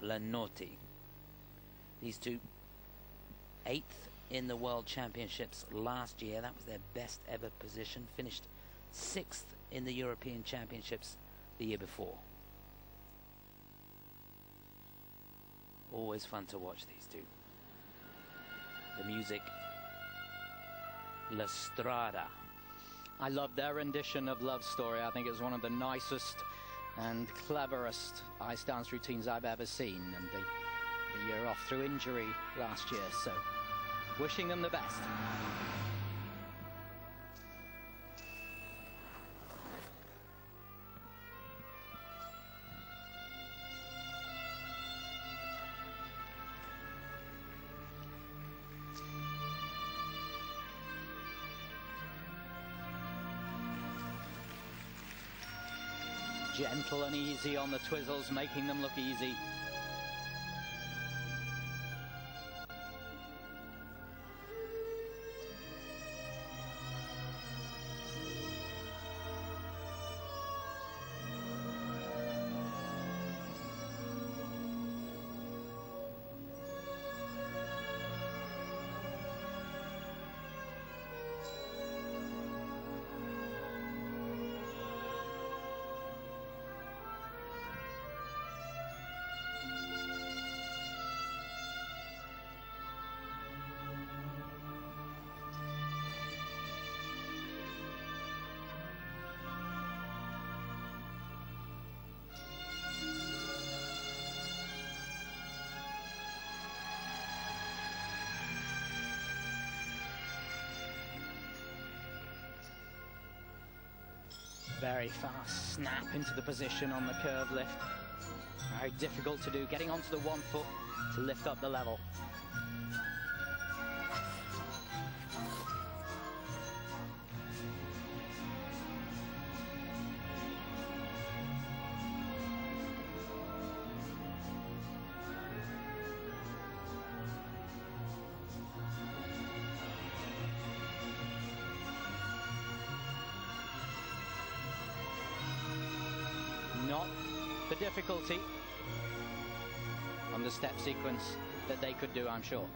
Lanotte. These two, 8th in the World Championships last year. That was their best ever position. Finished 6th in the European Championships the year before. Always fun to watch these two. The music, La Strada. I love their rendition of Love Story. I think it was one of the nicest and cleverest ice dance routines I've ever seen. And the year off through injury last year, so wishing them the best. Gentle and easy on the twizzles, making them look easy. Very fast snap into the position on the curve lift. Very difficult to do, getting onto the 1 foot to lift up the level. Not the difficulty on the step sequence that they could do, I'm sure.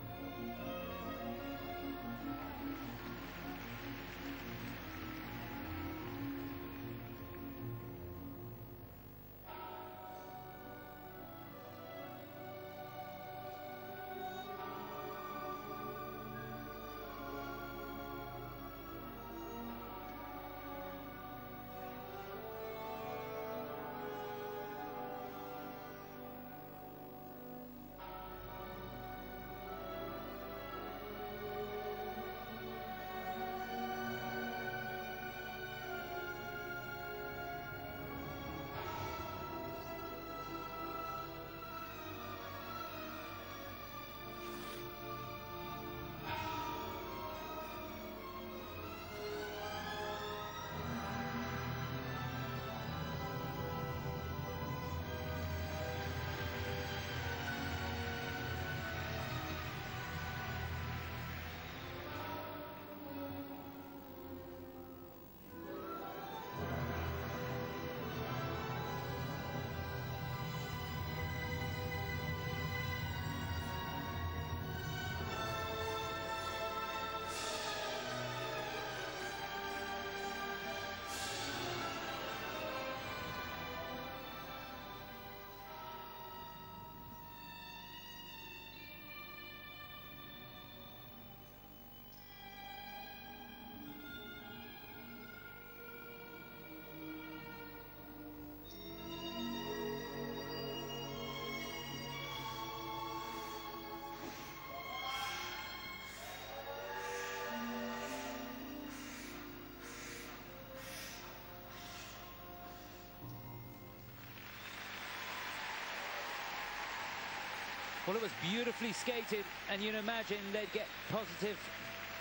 Well, it was beautifully skated, and you'd imagine they'd get positive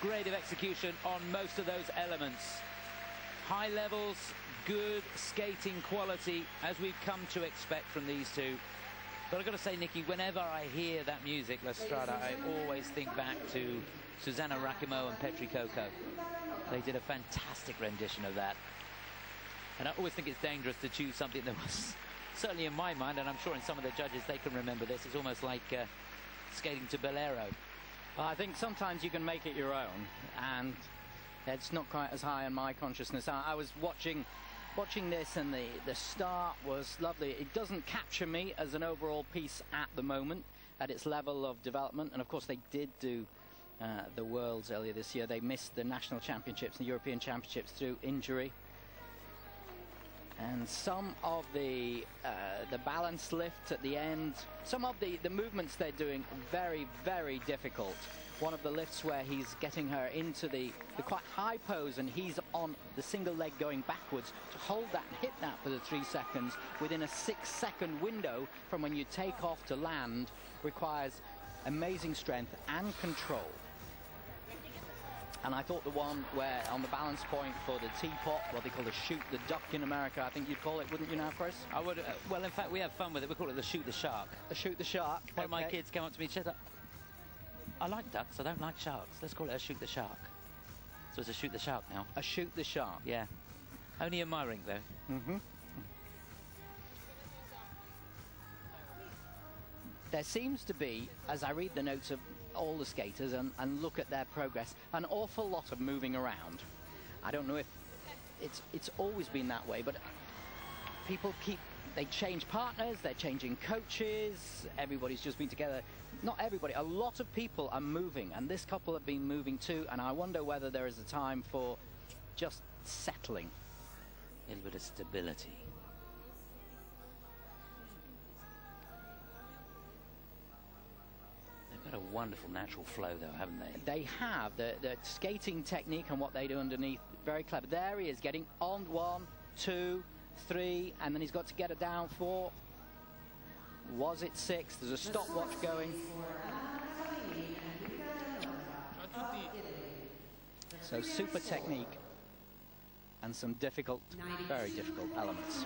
grade of execution on most of those elements. High levels, good skating quality, as we've come to expect from these two. But I've got to say, Nikki, whenever I hear that music, La Strada, I always think back to Susanna Rakimo and Petri Coco. They did a fantastic rendition of that. And I always think it's dangerous to choose something that was certainly in my mind, and I'm sure in some of the judges they can remember this, it's almost like skating to Bolero. Well, I think sometimes you can make it your own, and it's not quite as high on my consciousness. I was watching this, and the start was lovely. It doesn't capture me as an overall piece at the moment, at its level of development. And of course they did do the Worlds earlier this year. They missed the national championships, the European championships, through injury. And some of the balance lift at the end, some of the movements they're doing, very, very difficult. One of the lifts where he's getting her into the quite high pose, and he's on the single leg going backwards to hold that and hit that for the 3 seconds within a 6-second window from when you take off to land, requires amazing strength and control. And I thought the one where on the balance point for the teapot, what they call the shoot the duck in America, I think you'd call it, wouldn't you now, Chris? I would. Well, in fact, we have fun with it. We call it the shoot the shark. The shoot the shark. One of my kids came up to me and said, I like ducks, I don't like sharks. Let's call it a shoot the shark. So it's a shoot the shark now. A shoot the shark. Yeah. Only in my rink, though. Mm-hmm. There seems to be, as I read the notes of all the skaters and look at their progress, an awful lot of moving around. I don't know if it's always been that way, but people they change partners, they're changing coaches, everybody's just been together. Not everybody, a lot of people are moving, and this couple have been moving too, and I wonder whether there is a time for just settling. A little bit of stability. They've got a wonderful natural flow, though, haven't they? They have. The skating technique and what they do underneath, very clever. There he is, getting on 1, 2, 3, and then he's got to get it down 4. Was it 6? There's a stopwatch going. So super technique and some difficult, very difficult elements.